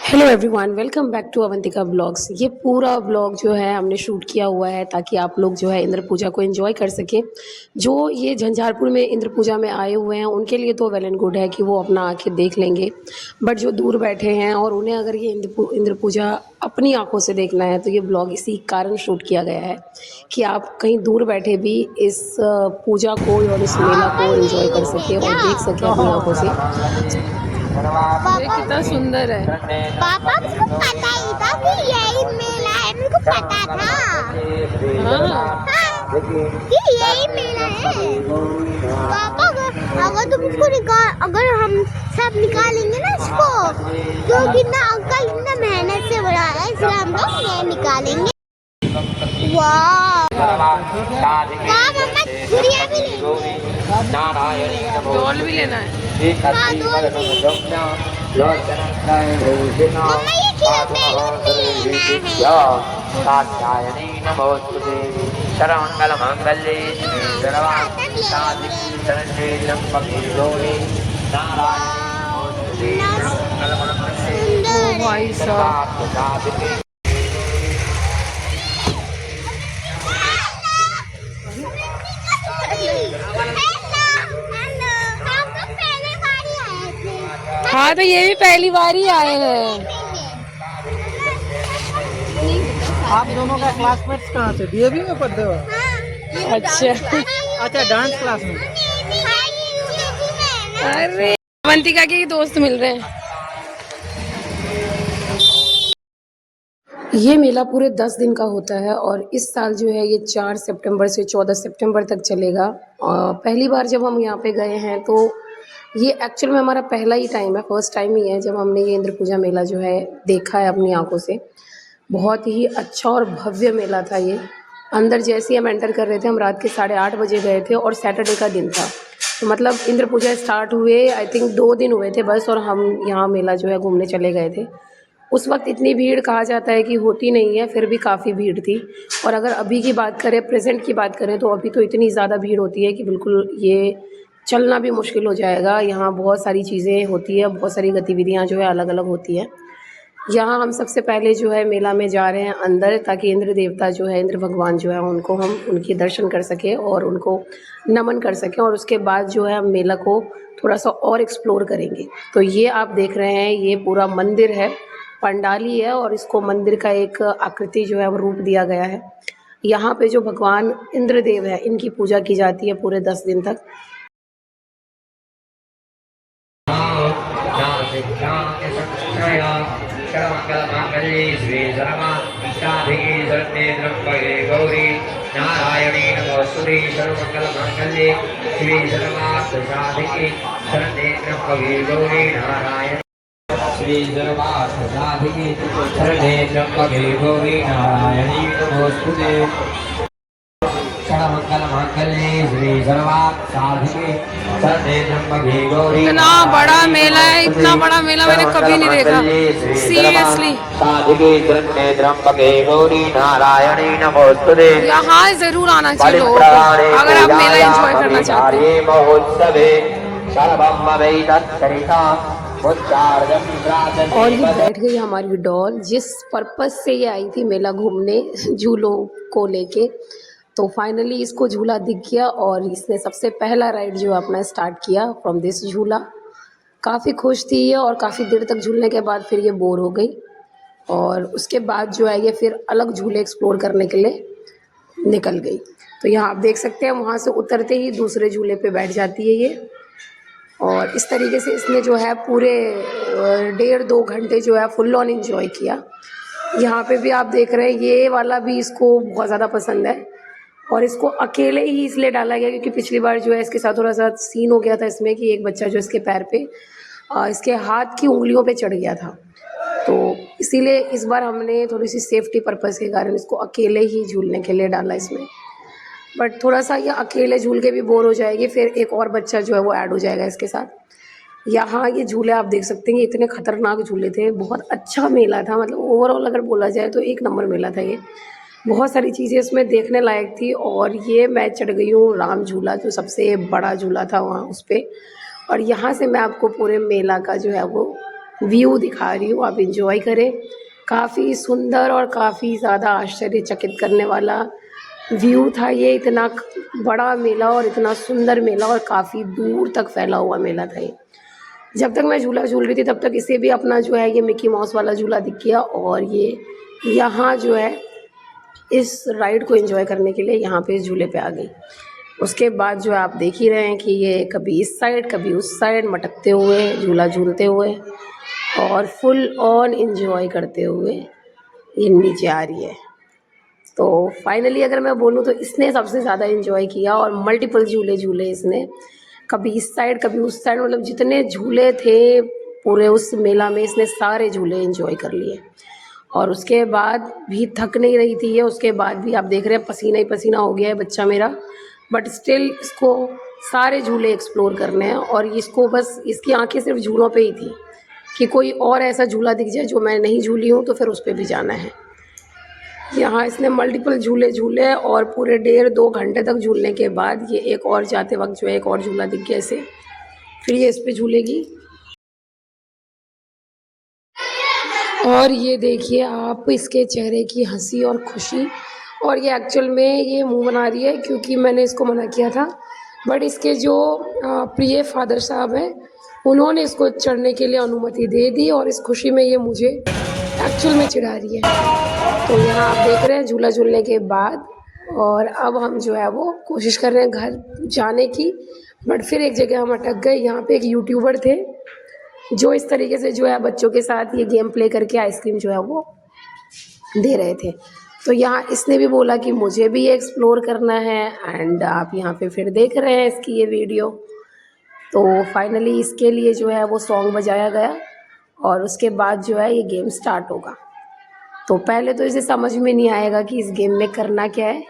Hello everyone, welcome back to Avantika blogs. ये पूरा blog जो है हमने शूट किया हुआ है ताकि आप लोग जो है इंद्र पूजा को एंजॉय कर सकें। जो ये झंझारपुर में इंद्र पूजा में आए हुए हैं उनके लिए तो वेल एंड गुड है कि वो अपना आंखें देख लेंगे, बट जो दूर बैठे हैं और उन्हें अगर ये इंद्र पूजा अपनी आंखों से देखना है तो ये ब्लॉग इसी कारण शूट किया गया है कि आप कहीं दूर बैठे भी इस पूजा को और इस मेला को एंजॉय कर सकें और देख सकें अपनी आंखों से। ये कितना सुंदर है। पापा मुझको पता ही था कि यही मेला है, मुझको पता था। हाँ, हाँ, कि यही मेला है। पापा अगर तुम इसको अगर हम सब निकालेंगे ना इसको, क्योंकि ना अंकल इतना मेहनत से बना है, इसलिए हम लोग ये निकालेंगे। वाह मम्मा, गुड़िया भी लेंगे, डॉल भी लेना है। हाँ डॉल भी। मम्मा ये बैलून भी लेना है। कात्यायनी नमोस्तुते सर्वमंगलमांगल्ये शिवे सर्वार्थ साधिके शरण्ये त्र्यंबके गौरी नारायणी नमोस्तुते ओ भाई साहब, सर्वार्थ साधिके। हाँ तो ये भी पहली बार ही आए हैं। आप दोनों का क्लासमेट्स कहाँ से? डीएवी में पढ़ते हो? अच्छा, अच्छा, डांस क्लास में। अरे अवंतिका के ही दोस्त मिल रहे हैं। ये मेला पूरे 10 दिन का होता है और इस साल जो है ये 4 सितंबर से 14 सितंबर तक चलेगा। पहली बार जब हम यहाँ पे गए हैं तो ये एक्चुअल में हमारा पहला ही टाइम है, फर्स्ट टाइम ही है जब हमने ये इंद्र पूजा मेला जो है देखा है अपनी आंखों से। बहुत ही अच्छा और भव्य मेला था ये। अंदर जैसे ही हम एंटर कर रहे थे, हम रात के 8:30 बजे गए थे और सैटरडे का दिन था, तो मतलब इंद्र पूजा स्टार्ट हुए आई थिंक 2 दिन हुए थे बस, और हम यहाँ मेला जो है घूमने चले गए थे। उस वक्त इतनी भीड़ कहा जाता है कि होती नहीं है, फिर भी काफ़ी भीड़ थी। और अगर अभी की बात करें, प्रेजेंट की बात करें, तो अभी तो इतनी ज़्यादा भीड़ होती है कि बिल्कुल ये चलना भी मुश्किल हो जाएगा। यहाँ बहुत सारी चीज़ें होती है, बहुत सारी गतिविधियाँ जो है अलग अलग होती हैं। यहाँ हम सबसे पहले जो है मेला में जा रहे हैं अंदर, ताकि इंद्र देवता जो है, इंद्र भगवान जो है, उनको हम उनके दर्शन कर सकें और उनको नमन कर सकें, और उसके बाद जो है हम मेला को थोड़ा सा और एक्सप्लोर करेंगे। तो ये आप देख रहे हैं, ये पूरा मंदिर है, पंडाली है, और इसको मंदिर का एक आकृति जो है वो रूप दिया गया है। यहाँ पे जो भगवान इंद्रदेव है इनकी पूजा की जाती है पूरे 10 दिन तक। सर्वमंगलमांगल्ये शिवे सर्वार्थ-साधिके शरण्ये त्र्यंबके गौरी नारायणी नमोस्तुते सर्वमंगलमांगल्ये शिवे सर्वार्थ-साधिके शरण्ये त्र्यंबके गौरी नारायणी श्री सर्वार्थ-साधिके शरण्ये त्र्यंबके गौरी नारायणी नमोस्तुते सर्वमंगलमांगल्ये शिवे सर्वार्थ-साधिके शरण्ये त्र्यंबके गौरी। इतना बड़ा मेला है, इतना बड़ा मेला मैंने कभी नहीं देखा, सीरियसली। यहाँ ज़रूर आना चाहिए लोगों को अगर आप मेला एंजॉय करना चाहते हैं। और ये बैठ गई हमारी डॉल, जिस पर्पस से ये आई थी मेला घूमने झूलों को लेके। तो फाइनली इसको झूला दिख गया और इसने सबसे पहला राइड जो अपना स्टार्ट किया फ्रॉम दिस झूला। काफ़ी खुश थी ये, और काफ़ी देर तक झूलने के बाद फिर ये बोर हो गई, और उसके बाद जो है ये फिर अलग झूले एक्सप्लोर करने के लिए निकल गई। तो यहाँ आप देख सकते हैं, वहाँ से उतरते ही दूसरे झूले पे बैठ जाती है ये, और इस तरीके से इसने जो है पूरे 1.5-2 घंटे जो है फुल ऑन एंजॉय किया। यहाँ पे भी आप देख रहे हैं, ये वाला भी इसको बहुत ज़्यादा पसंद है, और इसको अकेले ही इसलिए डाला गया क्योंकि पिछली बार जो है इसके साथ थोड़ा सा सीन हो गया था इसमें कि एक बच्चा जो इसके पैर पे इसके हाथ की उंगलियों पे चढ़ गया था। तो इसीलिए इस बार हमने थोड़ी सी सेफ्टी पर्पज़ के कारण इसको अकेले ही झूलने के लिए डाला इसमें। बट थोड़ा सा ये अकेले झूल के भी बोर हो जाएगी, फिर एक और बच्चा जो है वो ऐड हो जाएगा इसके साथ। यहाँ ये झूले आप देख सकते हैं, इतने खतरनाक झूले थे। बहुत अच्छा मेला था, मतलब ओवरऑल अगर बोला जाए तो 1 नंबर मेला था ये। बहुत सारी चीज़ें इसमें देखने लायक थी, और ये मैं चढ़ गई हूँ राम झूला, जो सबसे बड़ा झूला था वहाँ उस पर। और यहाँ से मैं आपको पूरे मेला का जो है वो व्यू दिखा रही हूँ, आप एंजॉय करें। काफ़ी सुंदर और काफ़ी ज़्यादा आश्चर्यचकित करने वाला व्यू था ये। इतना बड़ा मेला और इतना सुंदर मेला और काफ़ी दूर तक फैला हुआ मेला था ये। जब तक मैं झूला झूल रही थी तब तक इसे भी अपना जो है ये मिक्की माउस वाला झूला दिख गया, और ये यहाँ जो है इस राइड को एंजॉय करने के लिए यहाँ पे इस झूले पे आ गई। उसके बाद जो आप देख ही रहे हैं कि ये कभी इस साइड कभी उस साइड मटकते हुए झूला झूलते हुए और फुल ऑन एंजॉय करते हुए ये नीचे आ रही है। तो फाइनली अगर मैं बोलूँ तो इसने सबसे ज़्यादा एंजॉय किया और मल्टीपल झूले झूले इसने, कभी इस साइड कभी उस साइड, मतलब जितने झूले थे पूरे उस मेला में इसने सारे झूले एंजॉय कर लिए। और उसके बाद भी थक नहीं रही थी ये, उसके बाद भी आप देख रहे हैं पसीना ही पसीना हो गया है बच्चा मेरा, बट स्टिल इसको सारे झूले एक्सप्लोर करने हैं। और इसको बस इसकी आंखें सिर्फ झूलों पे ही थी कि कोई और ऐसा झूला दिख जाए जो मैं नहीं झूली हूँ तो फिर उस पर भी जाना है। यहाँ इसने मल्टीपल झूले झूले और पूरे 1.5-2 घंटे तक झूलने के बाद ये एक और जाते वक्त जो है एक और झूला दिख गया इसे, फिर ये इस पर झूलेगी। और ये देखिए आप इसके चेहरे की हंसी और खुशी, और ये एक्चुअल में ये मुंह बना रही है क्योंकि मैंने इसको मना किया था, बट इसके जो प्रिय फादर साहब हैं उन्होंने इसको चढ़ने के लिए अनुमति दे दी और इस खुशी में ये मुझे एक्चुअल में चिढ़ा रही है। तो यहाँ आप देख रहे हैं झूला झूलने के बाद, और अब हम जो है वो कोशिश कर रहे हैं घर जाने की, बट फिर एक जगह हम अटक गए। यहाँ पे एक यूट्यूबर थे जो इस तरीके से जो है बच्चों के साथ ये गेम प्ले करके आइसक्रीम जो है वो दे रहे थे। तो यहाँ इसने भी बोला कि मुझे भी ये एक्सप्लोर करना है, एंड आप यहाँ पे फिर देख रहे हैं इसकी ये वीडियो। तो फाइनली इसके लिए जो है वो सॉन्ग बजाया गया और उसके बाद जो है ये गेम स्टार्ट होगा। तो पहले तो इसे समझ में नहीं आएगा कि इस गेम में करना क्या है,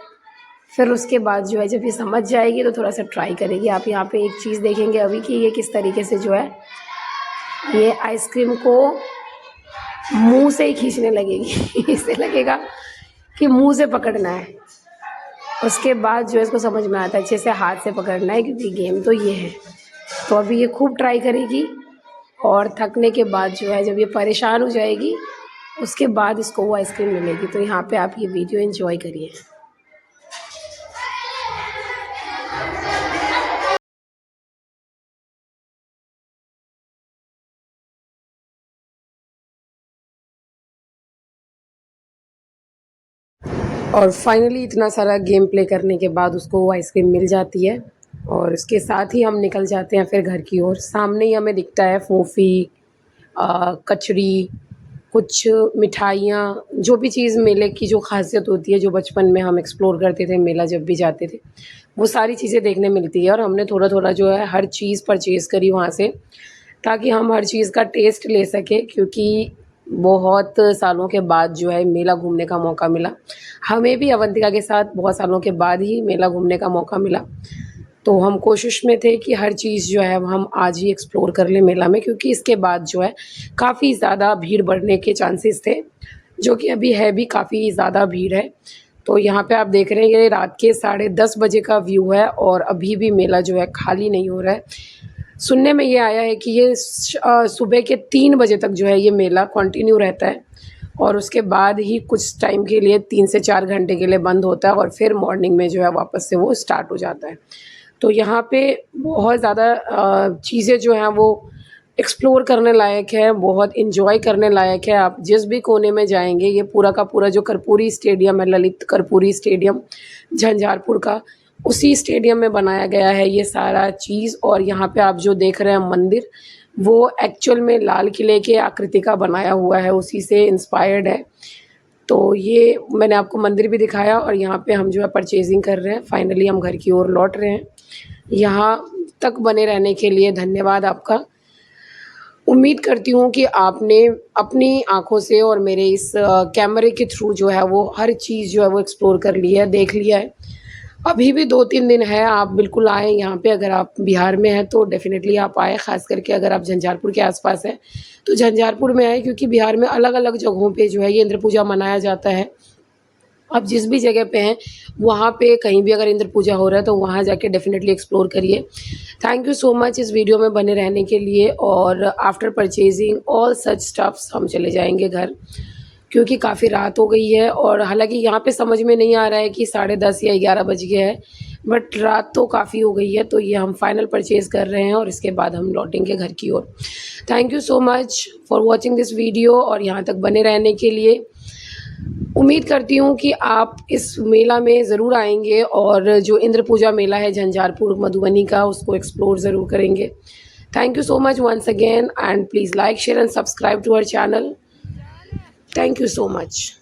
फिर उसके बाद जो है जब ये समझ जाएगी तो थोड़ा सा ट्राई करेगी। आप यहाँ पे एक चीज़ देखेंगे अभी कि ये किस तरीके से जो है ये आइसक्रीम को मुंह से ही खींचने लगेगी इसे लगेगा कि मुंह से पकड़ना है। उसके बाद जो है इसको समझ में आता है अच्छे से हाथ से पकड़ना है, क्योंकि गेम तो ये है। तो अभी ये खूब ट्राई करेगी और थकने के बाद जो है जब ये परेशान हो जाएगी उसके बाद इसको वो आइसक्रीम मिलेगी। तो यहाँ पे आप ये वीडियो एंजॉय करिए। और फाइनली इतना सारा गेम प्ले करने के बाद उसको वो आइसक्रीम मिल जाती है और इसके साथ ही हम निकल जाते हैं फिर घर की ओर। सामने ही हमें दिखता है फोफी, कचड़ी, कुछ मिठाइयाँ, जो भी चीज़ मेले की जो खासियत होती है, जो बचपन में हम एक्सप्लोर करते थे मेला जब भी जाते थे, वो सारी चीज़ें देखने मिलती है। और हमने थोड़ा थोड़ा जो है हर चीज़ परचेज़ करी वहाँ से, ताकि हम हर चीज़ का टेस्ट ले सकें, क्योंकि बहुत सालों के बाद जो है मेला घूमने का मौका मिला। हमें भी अवंतिका के साथ बहुत सालों के बाद ही मेला घूमने का मौका मिला। तो हम कोशिश में थे कि हर चीज़ जो है हम आज ही एक्सप्लोर कर लें मेला में, क्योंकि इसके बाद जो है काफ़ी ज़्यादा भीड़ बढ़ने के चांसेस थे, जो कि अभी है भी, काफ़ी ज़्यादा भीड़ है। तो यहाँ पे आप देख रहे हैं ये रात के 10:30 बजे का व्यू है और अभी भी मेला जो है खाली नहीं हो रहा है। सुनने में ये आया है कि ये सुबह के 3 बजे तक जो है ये मेला कंटिन्यू रहता है और उसके बाद ही कुछ टाइम के लिए 3 से 4 घंटे के लिए बंद होता है और फिर मॉर्निंग में जो है वापस से वो स्टार्ट हो जाता है। तो यहाँ पे बहुत ज़्यादा चीज़ें जो हैं वो एक्सप्लोर करने लायक है, बहुत इन्जॉय करने लायक है। आप जिस भी कोने में जाएंगे, ये पूरा का पूरा जो कर्पूरी स्टेडियम है, ललित कर्पूरी स्टेडियम झंझारपुर का, उसी स्टेडियम में बनाया गया है ये सारा चीज़। और यहाँ पे आप जो देख रहे हैं मंदिर, वो एक्चुअल में लाल किले के आकृति का बनाया हुआ है, उसी से इंस्पायर्ड है। तो ये मैंने आपको मंदिर भी दिखाया और यहाँ पे हम जो है परचेजिंग कर रहे हैं। फाइनली हम घर की ओर लौट रहे हैं। यहाँ तक बने रहने के लिए धन्यवाद आपका। उम्मीद करती हूँ कि आपने अपनी आँखों से और मेरे इस कैमरे के थ्रू जो है वो हर चीज़ जो है वो एक्सप्लोर कर ली है, देख लिया है। अभी भी 2-3 दिन है, आप बिल्कुल आएँ यहाँ पे। अगर आप बिहार में हैं तो डेफ़िनेटली आप आएँ, ख़ास करके अगर आप झंझारपुर के आसपास हैं तो झंझारपुर में आएँ, क्योंकि बिहार में अलग अलग जगहों पे जो है ये इंद्र पूजा मनाया जाता है। आप जिस भी जगह पे हैं वहाँ पे कहीं भी अगर इंद्र पूजा हो रहा है तो वहाँ जाके डेफिनेटली एक्सप्लोर करिए। थैंक यू सो मच इस वीडियो में बने रहने के लिए। और after purchasing all such stuffs हम चले जाएंगे घर, क्योंकि काफ़ी रात हो गई है। और हालांकि यहाँ पे समझ में नहीं आ रहा है कि 10:30 या 11 बज गया है, बट रात तो काफ़ी हो गई है। तो ये हम फाइनल परचेज़ कर रहे हैं और इसके बाद हम लौटेंगे घर की ओर। Thank you so much for watching this video और यहाँ तक बने रहने के लिए। उम्मीद करती हूँ कि आप इस मेला में ज़रूर आएंगे और जो इंद्र पूजा मेला है झंझारपुर मधुबनी का, उसको एक्सप्लोर ज़रूर करेंगे। Thank you so much once again and please like share and subscribe to our channel. Thank you so much.